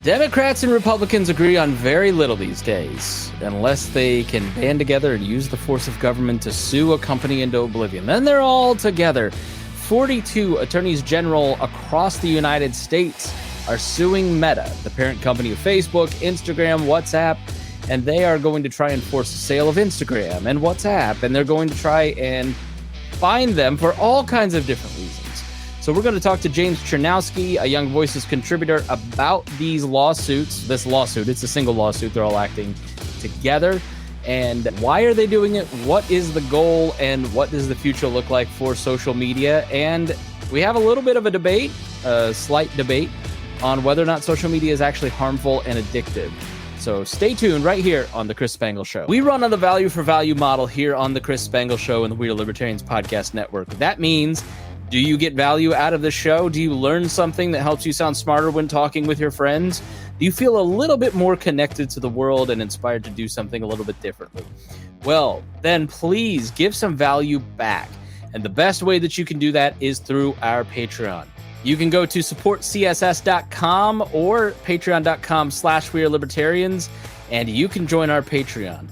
Democrats and Republicans agree on very little these days, unless they can band together and use the force of government to sue a company into oblivion. Then they're all together. 42 attorneys general across the United States are suing Meta, the parent company of Facebook, Instagram, WhatsApp, and they are going to try and force the sale of Instagram and WhatsApp, and they're going to try and fine them for all kinds of different reasons. So we're going to talk to James Czerniawski, a Young Voices contributor, about these lawsuits. This lawsuit, it's a single lawsuit. They're all acting together. And why are they doing it? What is the goal? And what does the future look like for social media? And we have a little bit of a debate, a slight debate, on whether or not social media is actually harmful and addictive. So stay tuned right here on The Chris Spangle Show. We run on the value for value model here on The Chris Spangle Show and the We Are Libertarians podcast network. That means, do you get value out of the show? Do you learn something that helps you sound smarter when talking with your friends? Do you feel a little bit more connected to the world and inspired to do something a little bit differently? Well, then please give some value back. And the best way that you can do that is through our Patreon. You can go to supportcss.com or patreon.com/wearelibertarians, and you can join our Patreon.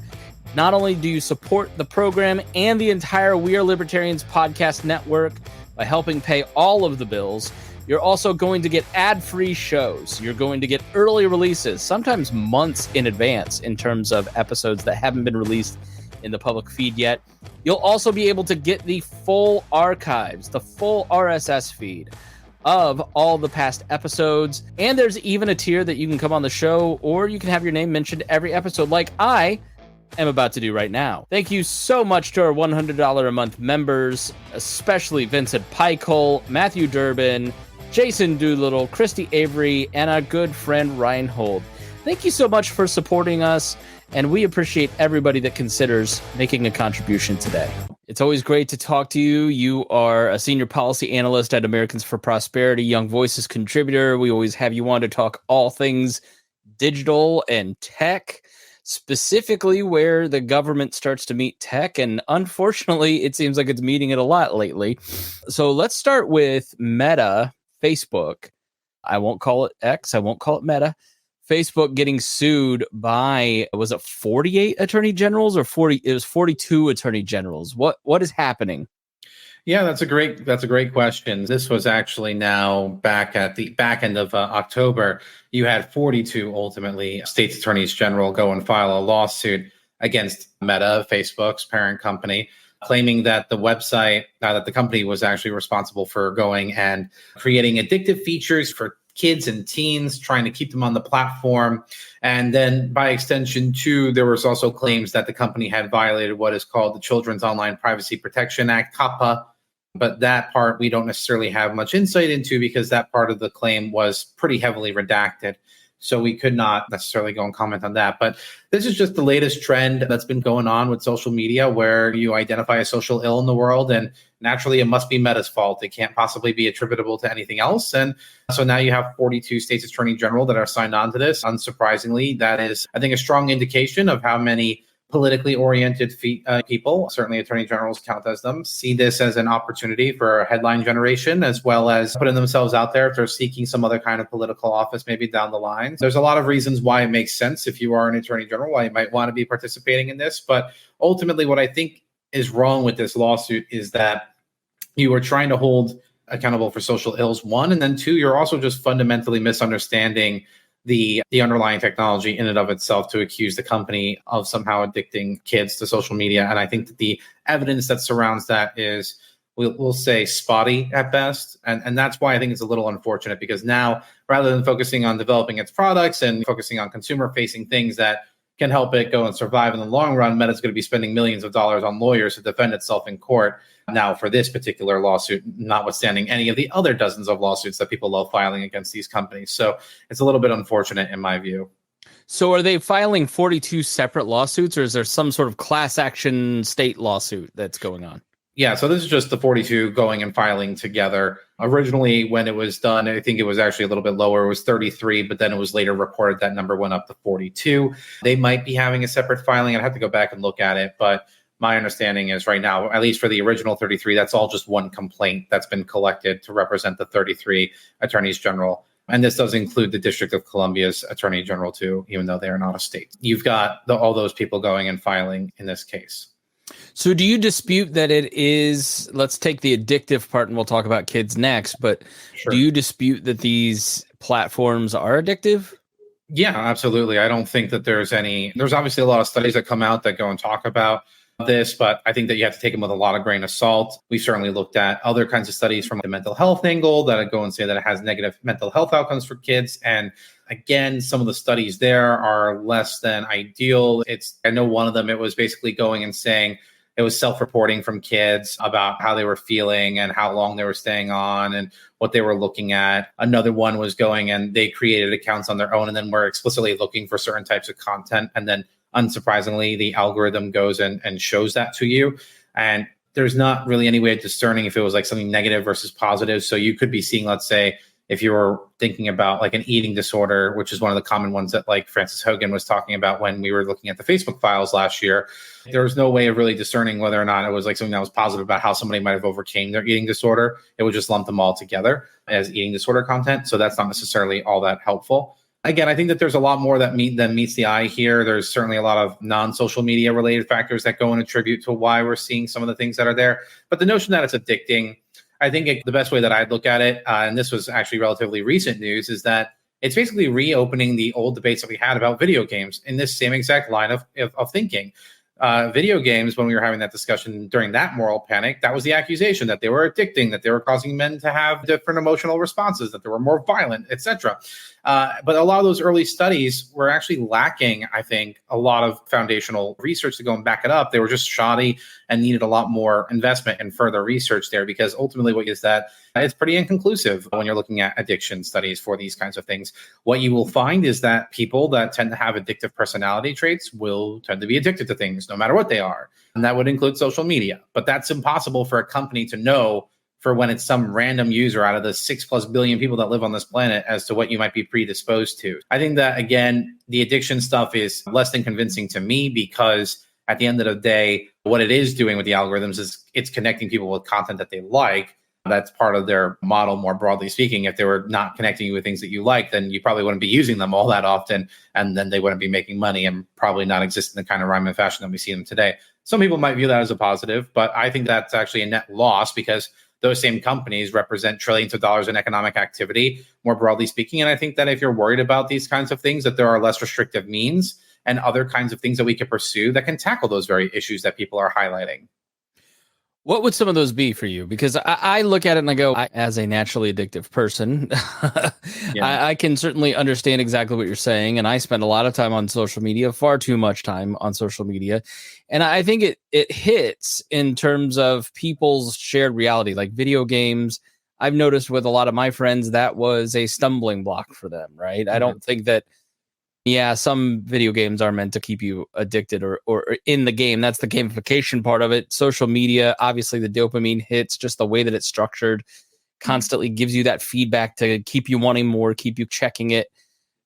Not only do you support the program and the entire We Are Libertarians podcast network by helping pay all of the bills, you're also going to get ad-free shows. You're going to get early releases, sometimes months in advance in terms of episodes that haven't been released in the public feed yet. You'll also be able to get the full archives, the full RSS feed of all the past episodes. And there's even a tier that you can come on the show, or you can have your name mentioned every episode, like I am about to do right now. Thank you so much to our $100 a month members, especially Vincent Pikol, Matthew Durbin, Jason Doolittle, Christy Avery, and our good friend Reinhold. Thank you so much for supporting us, and we appreciate everybody that considers making a contribution today. It's always great to talk to you. You are a senior policy analyst at Americans for Prosperity, Young Voices contributor. We always have you on to talk all things digital and tech, specifically where the government starts to meet tech. And unfortunately, it seems like it's meeting it a lot lately. So let's start with Meta, Facebook. I won't call it X. I won't call it Meta. Facebook getting sued by, was it 48 attorney generals or 40? It was 42 attorney generals. What is happening? Yeah, that's a great question. This was actually now back at the back end of October. You had 42 ultimately states attorneys general go and file a lawsuit against Meta, Facebook's parent company, claiming that the website, that the company was actually responsible for going and creating addictive features for kids and teens, trying to keep them on the platform. And then by extension, too, there was also claims that the company had violated what is called the Children's Online Privacy Protection Act, COPPA. But that part we don't necessarily have much insight into because that part of the claim was pretty heavily redacted. So we could not necessarily go and comment on that. But this is just the latest trend that's been going on with social media, where you identify a social ill in the world, and naturally it must be Meta's fault. It can't possibly be attributable to anything else. And so now you have 42 states attorney general that are signed on to this. Unsurprisingly, that is, I think, a strong indication of how many politically oriented people, certainly attorney generals count as them, see this as an opportunity for headline generation, as well as putting themselves out there if they're seeking some other kind of political office maybe down the line. There's a lot of reasons why it makes sense, if you are an attorney general, why you might want to be participating in this. But ultimately, what I think is wrong with this lawsuit is that you are trying to hold accountable for social ills, one, and then two, you're also just fundamentally misunderstanding the underlying technology in and of itself to accuse the company of somehow addicting kids to social media. And I think that the evidence that surrounds that is, we'll say, spotty at best. And that's why I think it's a little unfortunate, because now, rather than focusing on developing its products and focusing on consumer-facing things that can help it go and survive in the long run, Meta's going to be spending millions of dollars on lawyers to defend itself in court now for this particular lawsuit, notwithstanding any of the other dozens of lawsuits that people love filing against these companies. So it's a little bit unfortunate in my view. So are they filing 42 separate lawsuits, or is there some sort of class action state lawsuit that's going on? Yeah, so this is just the 42 going and filing together. Originally, when it was done, I think it was actually a little bit lower. It was 33, but then it was later reported that number went up to 42. They might be having a separate filing. I'd have to go back and look at it, but my understanding is right now, at least for the original 33, that's all just one complaint that's been collected to represent the 33 attorneys general. And this does include the District of Columbia's Attorney General too, even though they are not a state. You've got all those people going and filing in this case. So do you dispute that it is, let's take the addictive part and we'll talk about kids next, but Sure. do you dispute that these platforms are addictive? Yeah, absolutely. I don't think that there's obviously a lot of studies that come out that go and talk about this, but I think that you have to take them with a lot of grain of salt. We've certainly looked at other kinds of studies from the mental health angle that go and say that it has negative mental health outcomes for kids. And again, some of the studies there are less than ideal. I know one of them, it was basically going and saying it was self-reporting from kids about how they were feeling and how long they were staying on and what they were looking at. Another one was going and they created accounts on their own and then were explicitly looking for certain types of content. And then unsurprisingly, the algorithm goes and shows that to you. And there's not really any way of discerning if it was like something negative versus positive. So you could be seeing, let's say, if you were thinking about like an eating disorder, which is one of the common ones that like Frances Hogan was talking about when we were looking at the Facebook files last year, there was no way of really discerning whether or not it was like something that was positive about how somebody might have overcame their eating disorder. It would just lump them all together as eating disorder content. So that's not necessarily all that helpful. Again, I think that there's a lot more that meets the eye here. There's certainly a lot of non-social media related factors that go and attribute to why we're seeing some of the things that are there. But the notion that it's addicting, I think the best way that I'd look at it, and this was actually relatively recent news, is that it's basically reopening the old debates that we had about video games in this same exact line of thinking. Video games, when we were having that discussion during that moral panic, that was the accusation that they were addicting, that they were causing men to have different emotional responses, that they were more violent, etc. But a lot of those early studies were actually lacking, I think, a lot of foundational research to go and back it up. They were just shoddy and needed a lot more investment and further research there, because ultimately what is that it's pretty inconclusive when you're looking at addiction studies for these kinds of things. What you will find is that people that tend to have addictive personality traits will tend to be addicted to things no matter what they are. And that would include social media. But that's impossible for a company to know for when it's some random user out of the 6+ billion people that live on this planet as to what you might be predisposed to. I think that, again, the addiction stuff is less than convincing to me, because at the end of the day, what it is doing with the algorithms is it's connecting people with content that they like. That's part of their model, more broadly speaking. If they were not connecting you with things that you like, then you probably wouldn't be using them all that often. And then they wouldn't be making money and probably not exist in the kind of rhyme and fashion that we see them today. Some people might view that as a positive, but I think that's actually a net loss, because those same companies represent trillions of dollars in economic activity, more broadly speaking. And I think that if you're worried about these kinds of things, that there are less restrictive means and other kinds of things that we can pursue that can tackle those very issues that people are highlighting. What would some of those be for you? Because I look at it and I go, as a naturally addictive person, I can certainly understand exactly what you're saying. And I spend a lot of time on social media, far too much time on social media. And I think it hits in terms of people's shared reality, like video games. I've noticed with a lot of my friends, that was a stumbling block for them, right? Mm-hmm. I don't think that, some video games are meant to keep you addicted or in the game. That's the gamification part of it. Social media, obviously the dopamine hits, just the way that it's structured, constantly gives you that feedback to keep you wanting more, keep you checking it.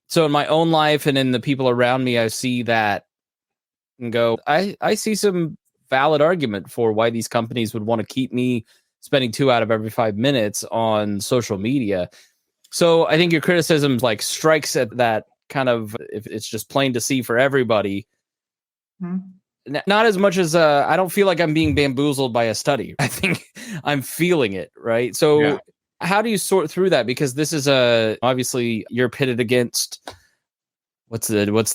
So in my own life and in the people around me, I see that and go, I see some valid argument for why these companies would want to keep me spending 2 out of every 5 minutes on social media. So I think your criticism strikes at that kind of, if it's just plain to see for everybody. Not as much as I don't feel like I'm being bamboozled by a study. I think I'm feeling it, right? So how do you sort through that? Because this is obviously you're pitted against what's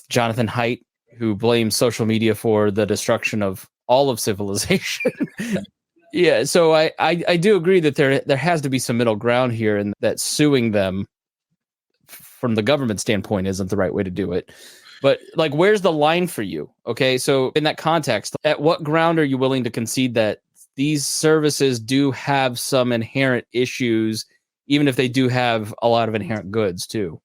Jonathan Haidt, who blames social media for the destruction of all of civilization. Yeah, so I do agree that there has to be some middle ground here, and that suing them from the government standpoint isn't the right way to do it. But where's the line for you? Okay, so in that context, at what ground are you willing to concede that these services do have some inherent issues, even if they do have a lot of inherent goods too?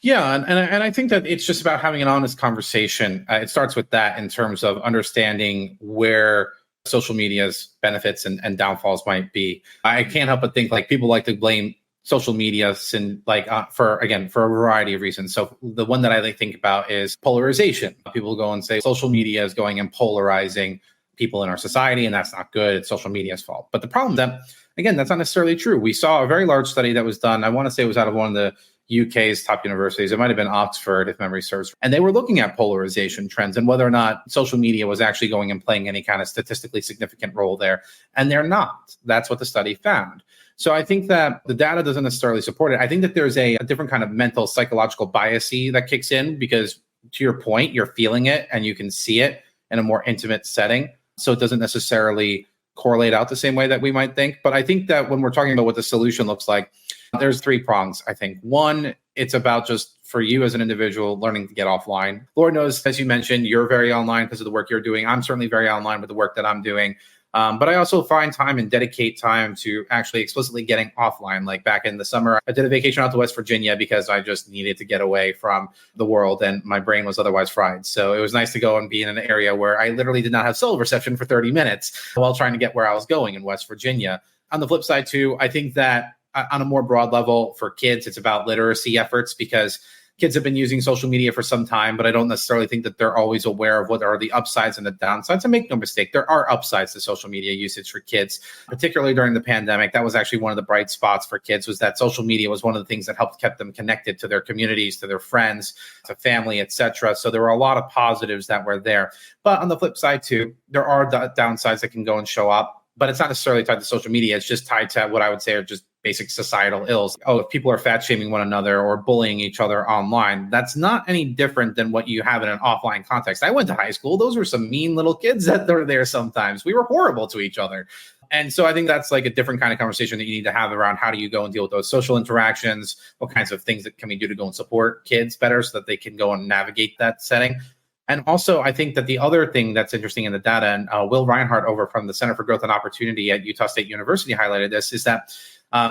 Yeah, and I think that it's just about having an honest conversation. It starts with that in terms of understanding where social media's benefits and downfalls might be. I can't help but think people like to blame social media for a variety of reasons. So the one that I think about is polarization. People go and say social media is going and polarizing people in our society, and that's not good. It's social media's fault. But the problem that, again, that's not necessarily true. We saw a very large study that was done. I want to say it was out of one of the UK's top universities. It might have been Oxford, if memory serves. And they were looking at polarization trends and whether or not social media was actually going and playing any kind of statistically significant role there. And they're not. That's what the study found. So I think that the data doesn't necessarily support it. I think that there's a different kind of mental psychological biasy that kicks in because, to your point, you're feeling it and you can see it in a more intimate setting. So it doesn't necessarily correlate out the same way that we might think. But I think that when we're talking about what the solution looks like, there's three prongs, I think. One, it's about just for you as an individual learning to get offline. Lord knows, as you mentioned, you're very online because of the work you're doing. I'm certainly very online with the work that I'm doing. But I also find time and dedicate time to actually explicitly getting offline. Like back in the summer, I did a vacation out to West Virginia because I just needed to get away from the world and my brain was otherwise fried. So it was nice to go and be in an area where I literally did not have cell reception for 30 minutes while trying to get where I was going in West Virginia. On the flip side, too, I think that on a more broad level for kids, it's about literacy efforts because kids have been using social media for some time, but I don't necessarily think that they're always aware of what are the upsides and the downsides. And make no mistake, there are upsides to social media usage for kids, particularly during the pandemic. That was actually one of the bright spots for kids, was that social media was one of the things that helped kept them connected to their communities, to their friends, to family, etc. So there were a lot of positives that were there. But on the flip side, too, there are downsides that can go and show up, but it's not necessarily tied to social media. It's just tied to what I would say are just basic societal ills. Oh, if people are fat shaming one another or bullying each other online, that's not any different than what you have in an offline context. I went to high school. Those were some mean little kids that were there sometimes. We were horrible to each other. And so I think that's like a different kind of conversation that you need to have around how do you go and deal with those social interactions? What kinds of things that can we do to go and support kids better so that they can go and navigate that setting? And also, I think that the other thing that's interesting in the data, and Will Reinhardt over from the Center for Growth and Opportunity at Utah State University highlighted this, is that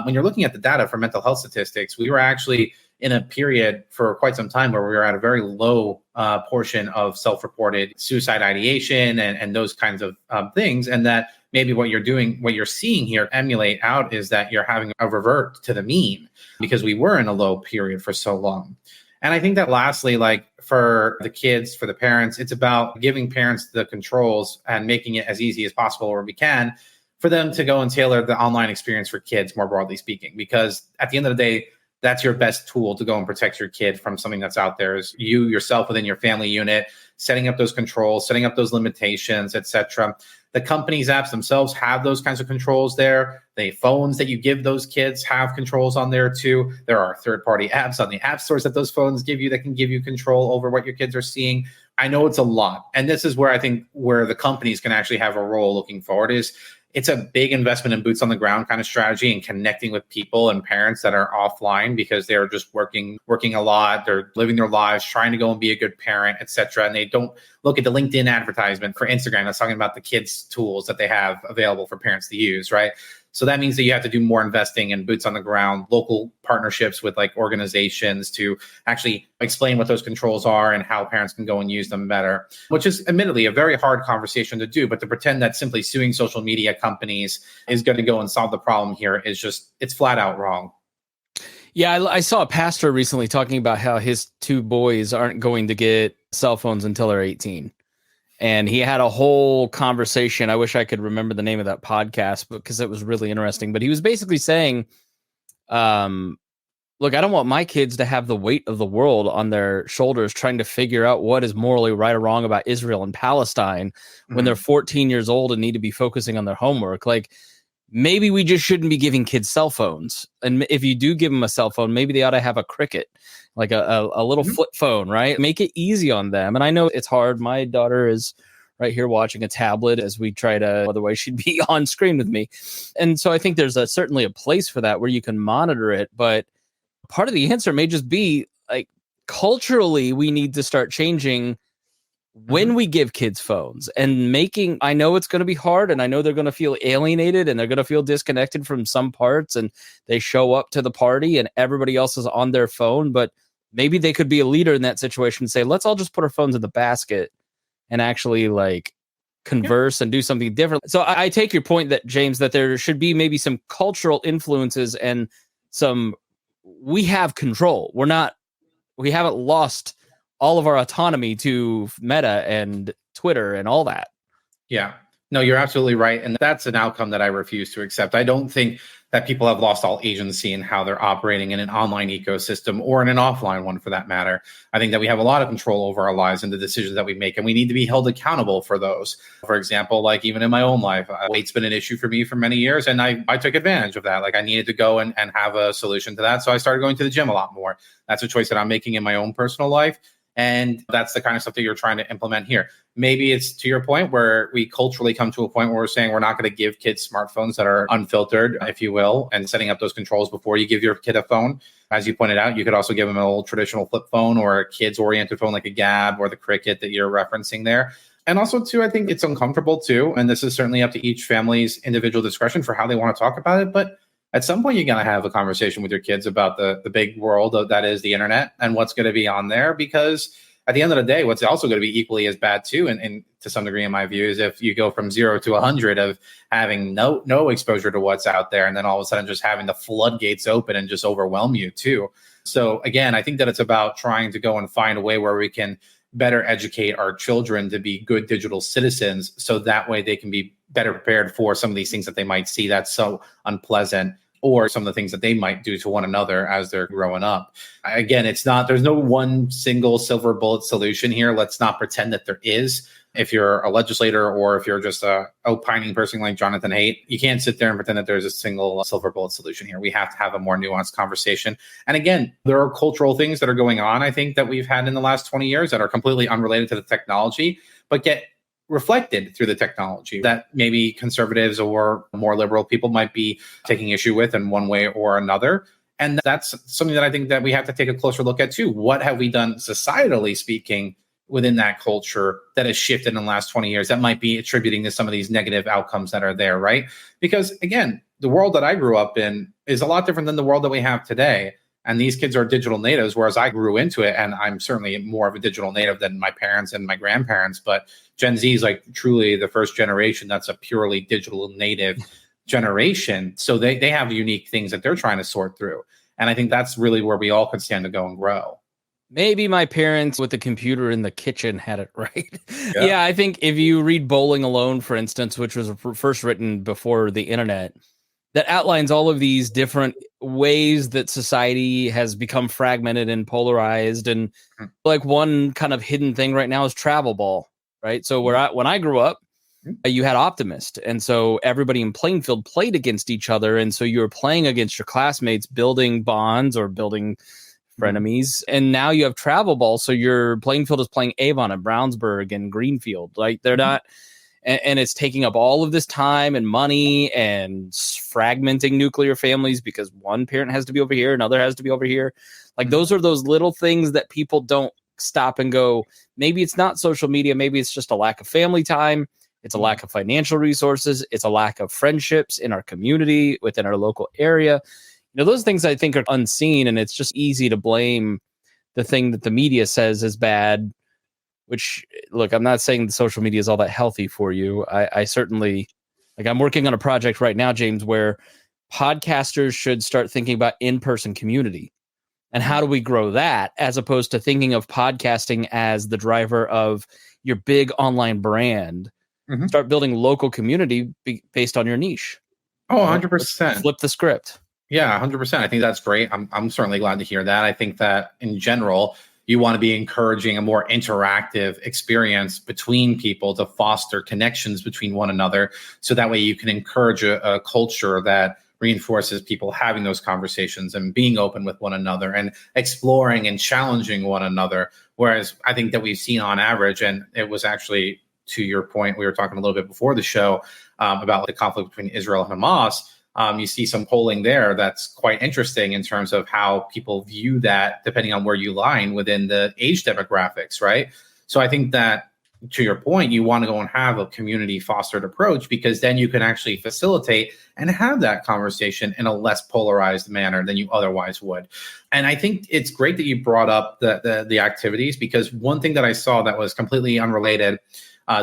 when you're looking at the data for mental health statistics, we were actually in a period for quite some time where we were at a very low portion of self-reported suicide ideation and those kinds of things. And that maybe what you're seeing here emulate out is that you're having a revert to the mean because we were in a low period for so long. And I think that lastly, like for the kids, for the parents, it's about giving parents the controls and making it as easy as possible where we can for them to go and tailor the online experience for kids, more broadly speaking, because at the end of the day, that's your best tool to go and protect your kid from something that's out there is you yourself within your family unit, setting up those controls, setting up those limitations, etc. The companies' apps themselves have those kinds of controls there. The phones that you give those kids have controls on there too. There are third-party apps on the app stores that those phones give you that can give you control over what your kids are seeing. I know it's a lot. And this is where I think where the companies can actually have a role looking forward is it's a big investment in boots on the ground kind of strategy and connecting with people and parents that are offline because they're just working a lot. They're living their lives, trying to go and be a good parent, et cetera. And they don't look at the LinkedIn advertisement for Instagram that's talking about the kids' tools that they have available for parents to use, right? So that means that you have to do more investing in boots on the ground, local partnerships with like organizations to actually explain what those controls are and how parents can go and use them better, which is admittedly a very hard conversation to do. But to pretend that simply suing social media companies is going to go and solve the problem here is just, it's flat out wrong. Yeah, I saw a pastor recently talking about how his two boys aren't going to get cell phones until they're 18. And he had a whole conversation. I wish I could remember the name of that podcast because it was really interesting. But he was basically saying, look, I don't want my kids to have the weight of the world on their shoulders trying to figure out what is morally right or wrong about Israel and Palestine when they're 14 years old and need to be focusing on their homework. Like, maybe we just shouldn't be giving kids cell phones. And if you do give them a cell phone, maybe they ought to have a Cricket, like a little flip phone, right? Make it easy on them. And I know it's hard. My daughter is right here watching a tablet as we try to, otherwise she'd be on screen with me. And so I think there's certainly a place for that where you can monitor it. But part of the answer may just be like culturally, we need to start changing when we give kids phones and making, I know it's going to be hard and I know they're going to feel alienated and they're going to feel disconnected from some parts and they show up to the party and everybody else is on their phone, but maybe they could be a leader in that situation and say, let's all just put our phones in the basket and actually like converse and do something different. So I take your point that James, that there should be maybe some cultural influences and we have control. We haven't lost all of our autonomy to Meta and Twitter and all that. Yeah, no, you're absolutely right. And that's an outcome that I refuse to accept. I don't think that people have lost all agency in how they're operating in an online ecosystem or in an offline one for that matter. I think that we have a lot of control over our lives and the decisions that we make, and we need to be held accountable for those. For example, like even in my own life, weight's been an issue for me for many years, and I took advantage of that. Like I needed to go and have a solution to that. So I started going to the gym a lot more. That's a choice that I'm making in my own personal life. And that's the kind of stuff that you're trying to implement here. Maybe it's to your point where we culturally come to a point where we're saying we're not going to give kids smartphones that are unfiltered, if you will, and setting up those controls before you give your kid a phone. As you pointed out, you could also give them an old traditional flip phone or a kids-oriented phone like a Gab or the Cricket that you're referencing there. And also, too, I think it's uncomfortable, too. And this is certainly up to each family's individual discretion for how they want to talk about it. But at some point, you're going to have a conversation with your kids about the big world that is the internet and what's going to be on there. Because at the end of the day, what's also going to be equally as bad, too, and to some degree, in my view, is if you go from 0 to 100 of having no exposure to what's out there and then all of a sudden just having the floodgates open and just overwhelm you, too. So, again, I think that it's about trying to go and find a way where we can better educate our children to be good digital citizens so that way they can be better prepared for some of these things that they might see that's so unpleasant, or some of the things that they might do to one another as they're growing up. Again, there's no one single silver bullet solution here. Let's not pretend that there is. If you're a legislator or if you're just a opining person like Jonathan Haidt, you can't sit there and pretend that there's a single silver bullet solution here. We have to have a more nuanced conversation. And again, there are cultural things that are going on, I think, that we've had in the last 20 years that are completely unrelated to the technology, but get reflected through the technology that maybe conservatives or more liberal people might be taking issue with in one way or another. And that's something that I think that we have to take a closer look at too. What have we done societally speaking within that culture that has shifted in the last 20 years that might be attributing to some of these negative outcomes that are there, right? Because again, the world that I grew up in is a lot different than the world that we have today. And these kids are digital natives, whereas I grew into it. And I'm certainly more of a digital native than my parents and my grandparents. But Gen Z is like truly the first generation that's a purely digital native generation. So they have unique things that they're trying to sort through. And I think that's really where we all could stand to go and grow. Maybe my parents with the computer in the kitchen had it right. Yeah, I think if you read Bowling Alone, for instance, which was first written before the internet, that outlines all of these different ways that society has become fragmented and polarized. And like one kind of hidden thing right now is travel ball, right? So when I grew up, you had Optimist. And so everybody in Plainfield played against each other. And so you were playing against your classmates, building bonds or building frenemies. And now you have travel ball. So your Plainfield is playing Avon and Brownsburg and Greenfield. Like they're not... And it's taking up all of this time and money and fragmenting nuclear families because one parent has to be over here, another has to be over here. Like those are those little things that people don't stop and go, maybe it's not social media. Maybe it's just a lack of family time. It's a lack of financial resources. It's a lack of friendships in our community, within our local area. You know, those things I think are unseen, and it's just easy to blame the thing that the media says is bad. Which, look, I'm not saying the social media is all that healthy for you. I certainly, like, I'm working on a project right now, James, where podcasters should start thinking about in-person community and how do we grow that, as opposed to thinking of podcasting as the driver of your big online brand. Start building local community based on your niche. Oh, 100%. Flip the script. Yeah, 100%. I think that's great. I'm certainly glad to hear that. I think that in general, you want to be encouraging a more interactive experience between people to foster connections between one another. So that way you can encourage a culture that reinforces people having those conversations and being open with one another and exploring and challenging one another. Whereas I think that we've seen on average, and it was actually to your point, we were talking a little bit before the show about the conflict between Israel and Hamas. You see some polling there that's quite interesting in terms of how people view that, depending on where you line within the age demographics, right? So I think that, to your point, you want to go and have a community fostered approach, because then you can actually facilitate and have that conversation in a less polarized manner than you otherwise would. And I think it's great that you brought up the activities, because one thing that I saw that was completely unrelated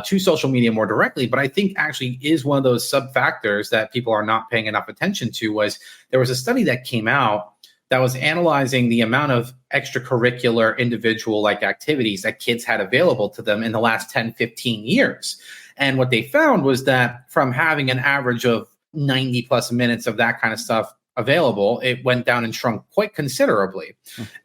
to social media more directly, but I think actually is one of those sub factors that people are not paying enough attention to, was there was a study that came out that was analyzing the amount of extracurricular individual like activities that kids had available to them in the last 10, 15 years. And what they found was that from having an average of 90 plus minutes of that kind of stuff available, it went down and shrunk quite considerably.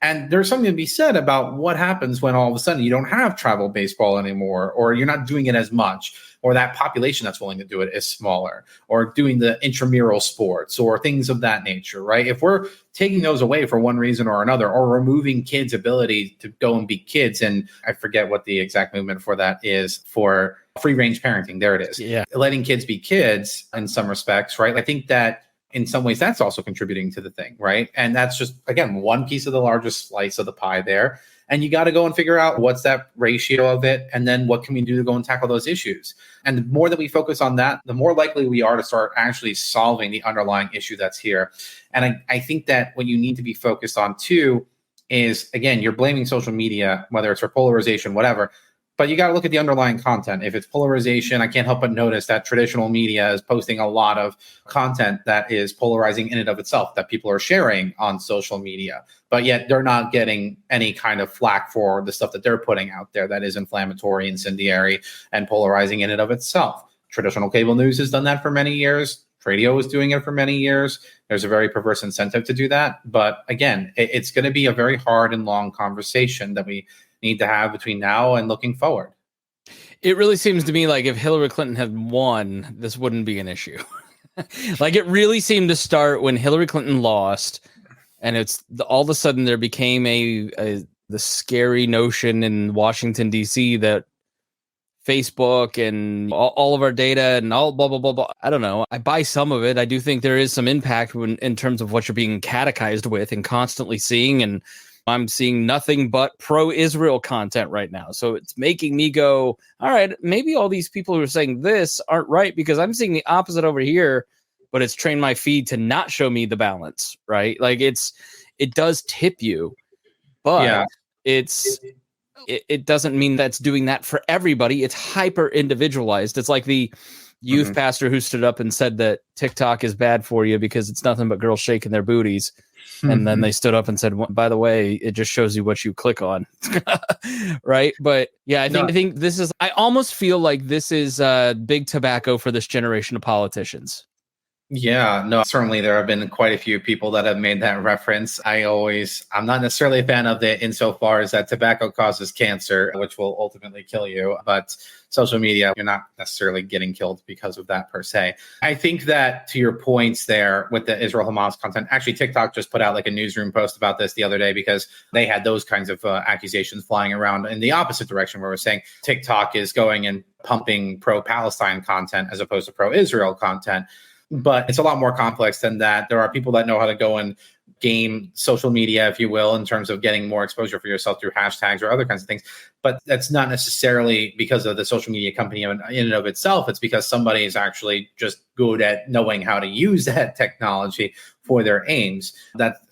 And there's something to be said about what happens when all of a sudden you don't have travel baseball anymore, or you're not doing it as much, or that population that's willing to do it is smaller, or doing the intramural sports or things of that nature, right? If we're taking those away for one reason or another, or removing kids' ability to go and be kids, and I forget what the exact movement for that is, for free range parenting, there it is. Yeah. Letting kids be kids in some respects, right? I think that in some ways that's also contributing to the thing, right? And that's just, again, one piece of the largest slice of the pie there. And you got to go and figure out what's that ratio of it, and then what can we do to go and tackle those issues. And the more that we focus on that, the more likely we are to start actually solving the underlying issue that's here. And I think that what you need to be focused on too is, again, you're blaming social media, whether it's for polarization, whatever, but you got to look at the underlying content. If it's polarization, I can't help but notice that traditional media is posting a lot of content that is polarizing in and of itself, that people are sharing on social media, but yet they're not getting any kind of flack for the stuff that they're putting out there that is inflammatory, incendiary, and polarizing in and of itself. Traditional cable news has done that for many years. Radio was doing it for many years. There's a very perverse incentive to do that. But again, it's going to be a very hard and long conversation that we need to have between now and looking forward. It really seems to me like if Hillary Clinton had won, this wouldn't be an issue. Like, it really seemed to start when Hillary Clinton lost, and all of a sudden there became the scary notion in Washington, D.C. that Facebook and all of our data and all blah, blah, blah, blah. I don't know. I buy some of it. I do think there is some impact in terms of what you're being catechized with and constantly seeing, and I'm seeing nothing but pro-Israel content right now. So it's making me go, all right, maybe all these people who are saying this aren't right, because I'm seeing the opposite over here, but it's trained my feed to not show me the balance, right? Like, it does tip you, but it doesn't mean that's doing that for everybody. It's hyper individualized. It's like the youth pastor who stood up and said that TikTok is bad for you because it's nothing but girls shaking their booties. And then they stood up and said, by the way, it just shows you what you click on. Right. But yeah, I think this is, I almost feel like this is big tobacco for this generation of politicians. Yeah, no, certainly there have been quite a few people that have made that reference. I'm not necessarily a fan of it insofar as that tobacco causes cancer, which will ultimately kill you. But social media, you're not necessarily getting killed because of that per se. I think that to your points there with the Israel Hamas content, actually TikTok just put out like a newsroom post about this the other day, because they had those kinds of accusations flying around in the opposite direction, where we're saying TikTok is going and pumping pro-Palestine content as opposed to pro-Israel content. But it's a lot more complex than that. There are people that know how to go and game social media, if you will, in terms of getting more exposure for yourself through hashtags or other kinds of things. But that's not necessarily because of the social media company in and of itself. It's because somebody is actually just good at knowing how to use that technology for their aims.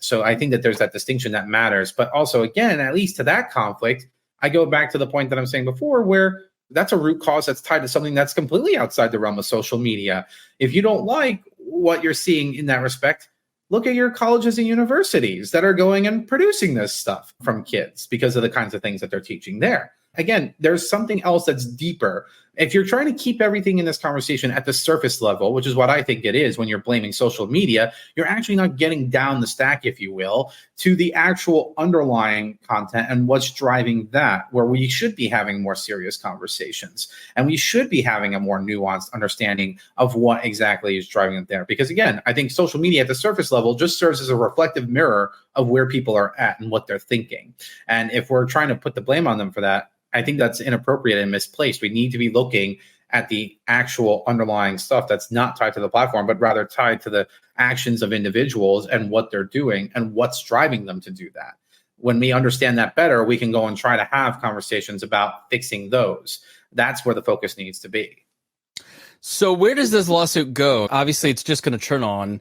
So I think that there's that distinction that matters. But also, again, at least to that conflict, I go back to the point that I'm saying before, where that's a root cause that's tied to something that's completely outside the realm of social media. If you don't like what you're seeing in that respect, look at your colleges and universities that are going and producing this stuff from kids because of the kinds of things that they're teaching there. Again, there's something else that's deeper. If you're trying to keep everything in this conversation at the surface level, which is what I think it is when you're blaming social media, you're actually not getting down the stack, if you will, to the actual underlying content and what's driving that, where we should be having more serious conversations. And we should be having a more nuanced understanding of what exactly is driving it there. Because again, I think social media at the surface level just serves as a reflective mirror of where people are at and what they're thinking. And if we're trying to put the blame on them for that, I think that's inappropriate and misplaced. We need to be looking at the actual underlying stuff that's not tied to the platform, but rather tied to the actions of individuals and what they're doing and what's driving them to do that. When we understand that better, we can go and try to have conversations about fixing those. That's where the focus needs to be. So where does this lawsuit go? Obviously, it's just going to turn on.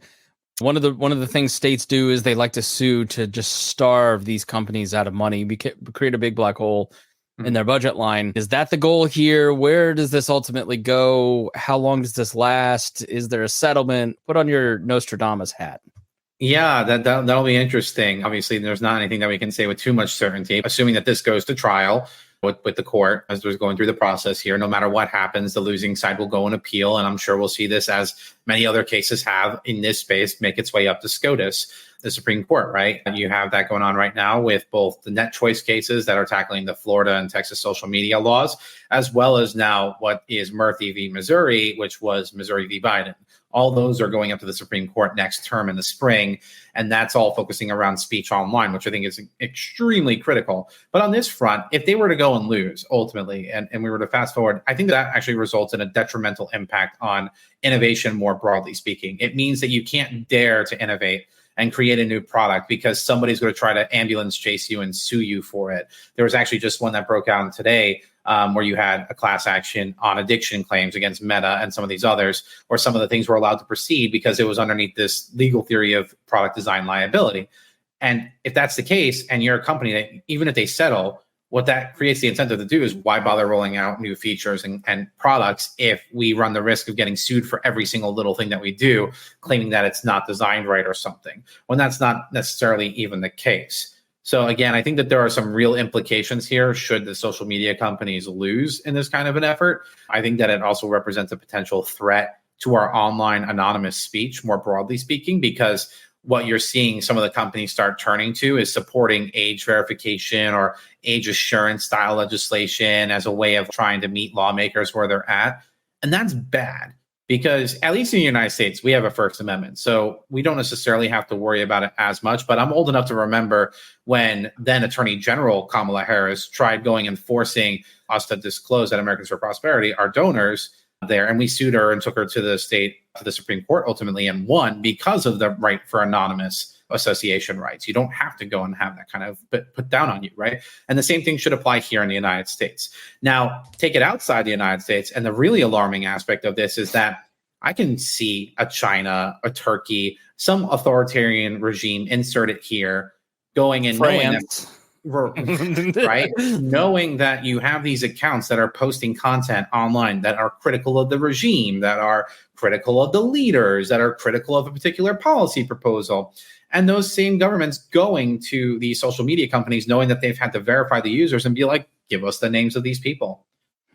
One of the things states do is they like to sue to just starve these companies out of money, create a big black hole in their budget line. Is that the goal here? Where does this ultimately go? How long does this last? Is there a settlement? Put on your Nostradamus hat. Yeah, that'll be interesting. Obviously, there's not anything that we can say with too much certainty, assuming that this goes to trial with the court as we're going through the process here. No matter what happens, the losing side will go and appeal. And I'm sure we'll see this, as many other cases have in this space make its way up to SCOTUS, the Supreme Court, right? And you have that going on right now with both the net choice cases that are tackling the Florida and Texas social media laws, as well as now what is Murphy v. Missouri, which was Missouri v. Biden. All those are going up to the Supreme Court next term in the spring. And that's all focusing around speech online, which I think is extremely critical. But on this front, if they were to go and lose ultimately, and we were to fast forward, I think that actually results in a detrimental impact on innovation more broadly speaking. It means that you can't dare to innovate and create a new product because somebody's going to try to ambulance chase you and sue you for it. There was actually just one that broke out today where you had a class action on addiction claims against Meta and some of these others, or some of the things were allowed to proceed because it was underneath this legal theory of product design liability. And if that's the case, and you're a company that even if they settle, what that creates the incentive to do is why bother rolling out new features and products if we run the risk of getting sued for every single little thing that we do, claiming that it's not designed right or something, when that's not necessarily even the case. So again, I think that there are some real implications here should the social media companies lose in this kind of an effort. I think that it also represents a potential threat to our online anonymous speech, more broadly speaking, because what you're seeing some of the companies start turning to is supporting age verification or age assurance style legislation as a way of trying to meet lawmakers where they're at. And that's bad because at least in the United States, we have a First Amendment. So we don't necessarily have to worry about it as much. But I'm old enough to remember when then Attorney General Kamala Harris tried going and forcing us to disclose at Americans for Prosperity, our donors there. And we sued her and took her to the Supreme Court ultimately and won because of the right for anonymous association rights. You don't have to go and have that kind of put down on you, right? And the same thing should apply here in the United States. Now, take it outside the United States, and the really alarming aspect of this is that I can see a China, a Turkey, some authoritarian regime insert it here, going and knowing that, right? Knowing that you have these accounts that are posting content online that are critical of the regime, that are critical of the leaders, that are critical of a particular policy proposal. And those same governments going to these social media companies, knowing that they've had to verify the users and be like, give us the names of these people.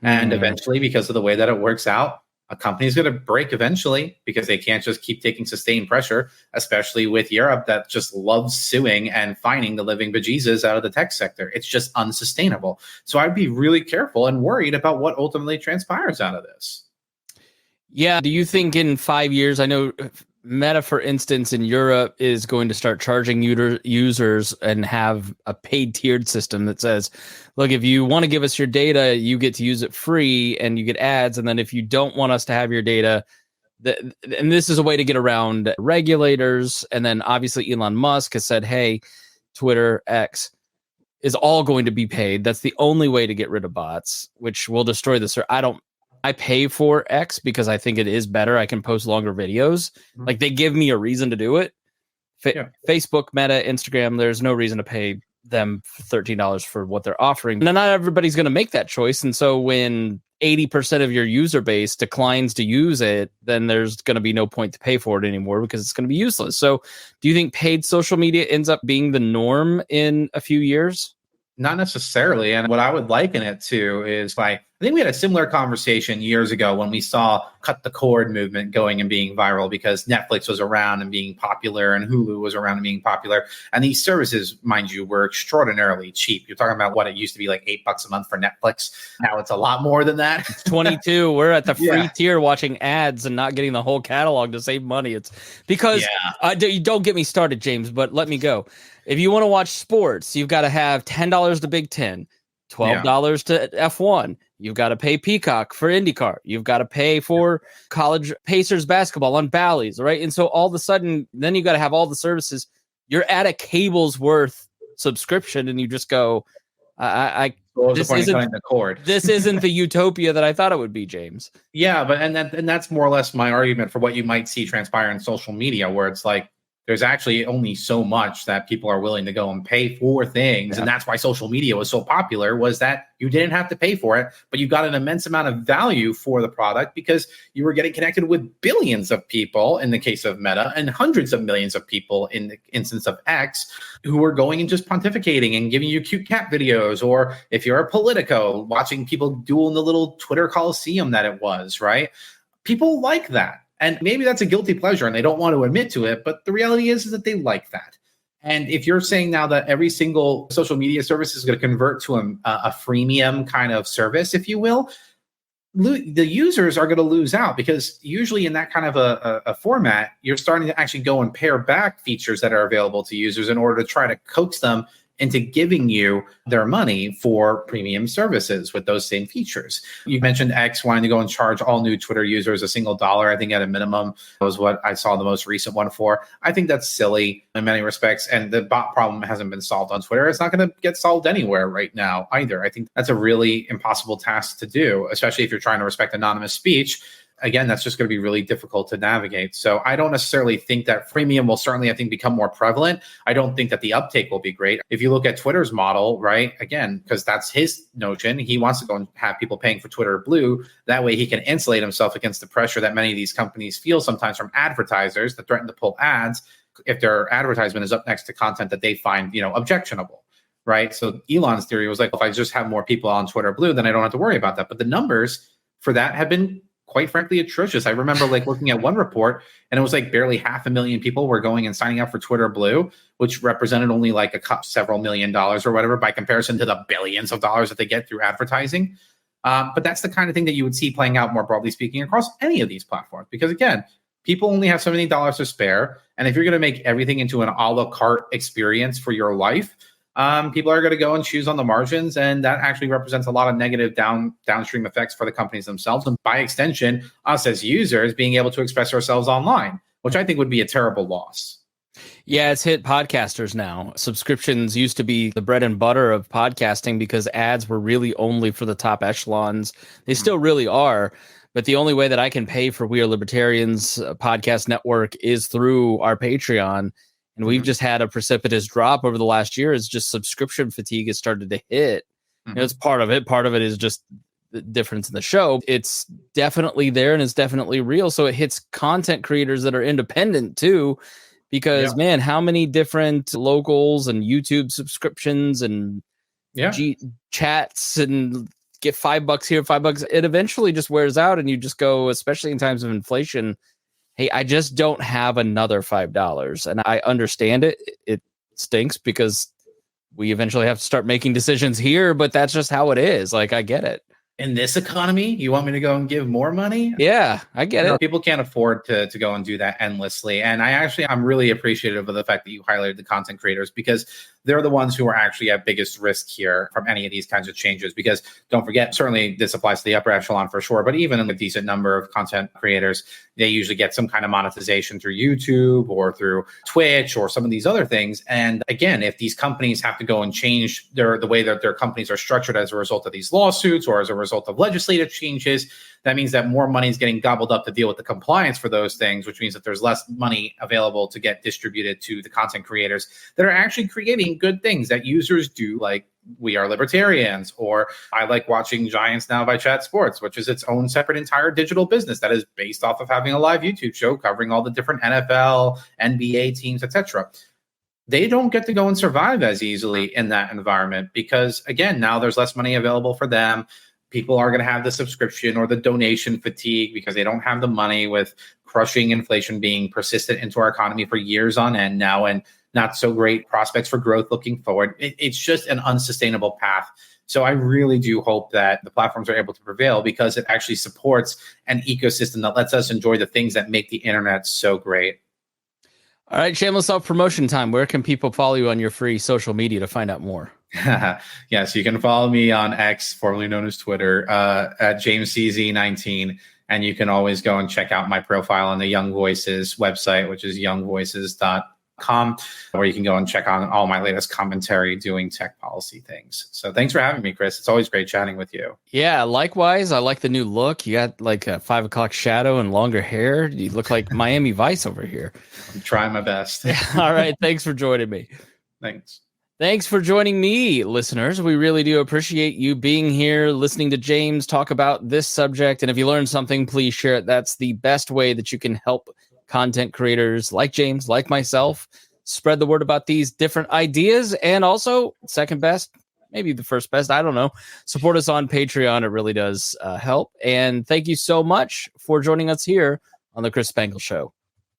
And eventually, because of the way that it works out, a company is going to break eventually because they can't just keep taking sustained pressure, especially with Europe that just loves suing and fining the living bejesus out of the tech sector. It's just unsustainable. So I'd be really careful and worried about what ultimately transpires out of this. Yeah. Do you think in 5 years, I know Meta, for instance, in Europe is going to start charging users and have a paid tiered system that says, look, if you want to give us your data, you get to use it free and you get ads. And then if you don't want us to have your data, and this is a way to get around regulators. And then obviously Elon Musk has said, hey, Twitter X is all going to be paid. That's the only way to get rid of bots, which will destroy the server. I pay for X because I think it is better. I can post longer videos. Like they give me a reason to do it. Facebook, Meta, Instagram, there's no reason to pay them $13 for what they're offering. Now, not everybody's going to make that choice. And so when 80% of your user base declines to use it, then there's going to be no point to pay for it anymore because it's going to be useless. So do you think paid social media ends up being the norm in a few years? Not necessarily. And what I would liken it to is like, I think we had a similar conversation years ago when we saw cut the cord movement going and being viral because Netflix was around and being popular and Hulu was around and being popular. And these services, mind you, were extraordinarily cheap. You're talking about what it used to be like $8 a month for Netflix. Now it's a lot more than that. 22. We're at the free tier watching ads and not getting the whole catalog to save money. It's because you don't get me started, James, but let me go. If you want to watch sports, you've got to have $10 to Big Ten, $12 to F1. You've got to pay Peacock for IndyCar. You've got to pay for college Pacers basketball on Bally's, right? And so all of a sudden, then you got to have all the services. You're at a cable's worth subscription, and you just go, this isn't the utopia that I thought it would be, James. Yeah, but and that's more or less my argument for what you might see transpire in social media, where it's like, there's actually only so much that people are willing to go and pay for things. And that's why social media was so popular, was that you didn't have to pay for it, but you got an immense amount of value for the product because you were getting connected with billions of people in the case of Meta and hundreds of millions of people in the instance of X who were going and just pontificating and giving you cute cat videos. Or if you're a Politico, watching people duel in the little Twitter Coliseum that it was, right? People like that. And maybe that's a guilty pleasure and they don't want to admit to it. But the reality is that they like that. And if you're saying now that every single social media service is going to convert to a freemium kind of service, if you will, the users are going to lose out, because usually in that kind of a format, you're starting to actually go and pare back features that are available to users in order to try to coax them into giving you their money for premium services with those same features. You mentioned X wanting to go and charge all new Twitter users $1, I think at a minimum was what I saw the most recent one for. I think that's silly in many respects. And the bot problem hasn't been solved on Twitter. It's not going to get solved anywhere right now either. I think that's a really impossible task to do, especially if you're trying to respect anonymous speech. Again, that's just going to be really difficult to navigate. So I don't necessarily think that freemium will certainly, I think, become more prevalent. I don't think that the uptake will be great. If you look at Twitter's model, right, again, because that's his notion, he wants to go and have people paying for Twitter Blue. That way he can insulate himself against the pressure that many of these companies feel sometimes from advertisers that threaten to pull ads if their advertisement is up next to content that they find, objectionable. Right. So Elon's theory was like, if I just have more people on Twitter Blue, then I don't have to worry about that. But the numbers for that have been quite frankly atrocious. I remember looking at one report and it was like barely 500,000 people were going and signing up for Twitter Blue, which represented only like several $1 million or whatever by comparison to the billions of dollars that they get through advertising. But that's the kind of thing that you would see playing out more broadly speaking across any of these platforms, because again, people only have so many dollars to spare. And if you're going to make everything into an a la carte experience for your life, people are going to go and choose on the margins, and that actually represents a lot of negative downstream effects for the companies themselves, and by extension, us as users being able to express ourselves online, which I think would be a terrible loss. Yeah, it's hit podcasters now. Subscriptions used to be the bread and butter of podcasting because ads were really only for the top echelons. They still really are. But the only way that I can pay for We Are Libertarians podcast network is through our Patreon. And we've just had a precipitous drop over the last year. As just subscription fatigue has started to hit. It's part of it. Part of it is just the difference in the show. It's definitely there and it's definitely real. So it hits content creators that are independent too, because man, how many different locals and YouTube subscriptions and chats and get $5 here, $5. It eventually just wears out, and you just go, especially in times of inflation, hey, I just don't have another $5. And I understand it. It stinks because we eventually have to start making decisions here, but that's just how it is. Like, I get it. In this economy, you want me to go and give more money? Yeah, I get it. People can't afford to go and do that endlessly. And I'm really appreciative of the fact that you highlighted the content creators, because they're the ones who are actually at biggest risk here from any of these kinds of changes. Because don't forget, certainly this applies to the upper echelon for sure, but even in a decent number of content creators, they usually get some kind of monetization through YouTube or through Twitch or some of these other things. And again, if these companies have to go and change the way that their companies are structured as a result of these lawsuits or as a result of legislative changes, that means that more money is getting gobbled up to deal with the compliance for those things, which means that there's less money available to get distributed to the content creators that are actually creating good things that users do, like We Are Libertarians, or I like watching Giants Now by Chat Sports, which is its own separate entire digital business that is based off of having a live YouTube show covering all the different NFL, NBA teams, etc. They don't get to go and survive as easily in that environment because, again, now there's less money available for them. People are going to have the subscription or the donation fatigue because they don't have the money, with crushing inflation being persistent into our economy for years on end now, and not so great prospects for growth looking forward. It's just an unsustainable path. So I really do hope that the platforms are able to prevail, because it actually supports an ecosystem that lets us enjoy the things that make the internet so great. All right, shameless self-promotion time. Where can people follow you on your free social media to find out more? Yes, you can follow me on X, formerly known as Twitter, at JamesCZ19. And you can always go and check out my profile on the Young Voices website, which is youngvoices.com, where you can go and check on all my latest commentary doing tech policy things. So thanks for having me, Chris. It's always great chatting with you. Yeah, likewise. I like the new look. You got like a 5 o'clock shadow and longer hair. You look like Miami Vice over here. I'm trying my best. All right. Thanks for joining me. Thanks. Thanks for joining me, listeners. We really do appreciate you being here, listening to James talk about this subject. And if you learned something, please share it. That's the best way that you can help content creators like James, like myself, spread the word about these different ideas. And also, second best, maybe the first best, I don't know, support us on Patreon. It really does help. And thank you so much for joining us here on the Chris Spangle Show.